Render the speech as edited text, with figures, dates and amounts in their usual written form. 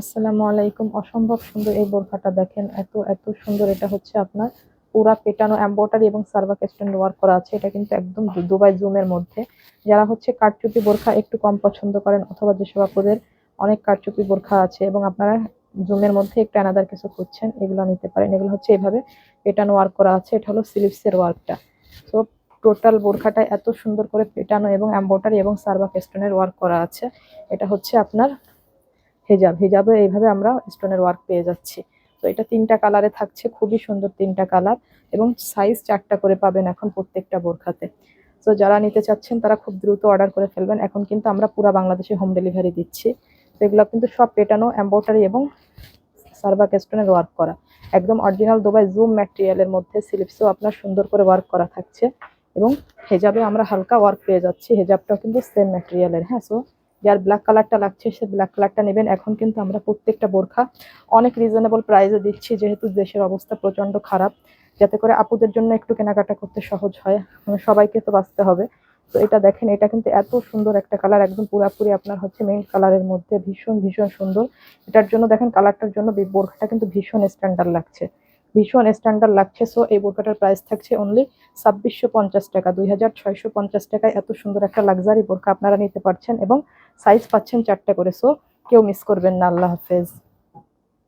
আসসালামু আলাইকুম। অসম্ভব সুন্দর এই বোরখাটা দেখেন, এত এত সুন্দর। এটা হচ্ছে আপনার পুরা পেটানো এমব্রয়ডারি এবং সার্ভাক স্টোন ওয়ার্ক করা আছে। এটা কিন্তু একদম দুবাই জুমের মধ্যে। যারা হচ্ছে কারচুপি বোরখা একটু কম পছন্দ করেন, অথবা যেসব আপুদের অনেক কারচুপি বোরখা আছে এবং আপনারা জুমের মধ্যে একটু আনাদার কিছু খুঁজছেন, এগুলো নিতে পারেন। এগুলো হচ্ছে এভাবে পেটানো ওয়ার্ক করা আছে। এটা হলো স্লিভসের ওয়ার্কটা। তো টোটাল বোরখাটা এত সুন্দর করে পেটানো এবং এমব্রয়ডারি এবং সার্ভাক স্টোনের ওয়ার্ক করা আছে। এটা হচ্ছে আপনার হিজাবে এইভাবে আমরা স্টোনের ওয়ার্ক পেয়ে যাচ্ছি। তো এটা ৩টা কালারে থাকছে, খুবই সুন্দর ৩টা কালার, এবং সাইজ ৪টা করে পাবেন এখন প্রত্যেকটা বোরখাতে। তো যারা নিতে চাচ্ছেন তারা খুব দ্রুত অর্ডার করে ফেলবেন। এখন কিন্তু আমরা পুরো বাংলাদেশে হোম ডেলিভারি দিচ্ছি। তো এগুলো কিন্তু সব পেটানো এমব্রয়ডারি এবং সার্ভাক স্টোনের ওয়ার্ক করা, একদম অরিজিনাল দুবাই জুম ম্যাটেরিয়ালের মধ্যে। স্লিভসও আপনার সুন্দর করে ওয়ার্ক করা থাকছে, এবং হেজাবে আমরা হালকা ওয়ার্ক পেয়ে যাচ্ছি। হেজাবটাও কিন্তু সেম ম্যাটেরিয়ালের। হ্যাঁ, সো যার ব্ল্যাক কালারটা লাগছে সে ব্ল্যাক কালারটা নেবেন। এখন কিন্তু আমরা প্রত্যেকটা বোরখা অনেক রিজনেবল প্রাইসে দিচ্ছি, যেহেতু দেশের অবস্থা প্রচন্ড খারাপ, যাতে করে আপুদের জন্য একটু কেনাকাটা করতে সহজ হয়। সবাইকে তো বাঁচতে হবে। তো এটা দেখেন, এটা কিন্তু এত সুন্দর একটা কালার, একদম পুরাপুরি আপনার হচ্ছে মেইন কালারের মধ্যে, ভীষণ ভীষণ সুন্দর। এটার জন্য দেখেন কালারটার জন্য বোরখাটা কিন্তু ভীষণ স্ট্যান্ডার্ড লাগছে, ভীষণ স্ট্যান্ডার্ড লাগছে। সো এই বোরখাটার প্রাইস থাকছে অনলি ২৬৫০ টাকা, ২৬৫০ টাকায় এত সুন্দর একটা লাক্সারি বোরখা আপনারা নিতে পারছেন, এবং সাইজ পাচ্ছেন ৪টা করে। সো কেউ মিস করবেন না। আল্লাহ হাফেজ।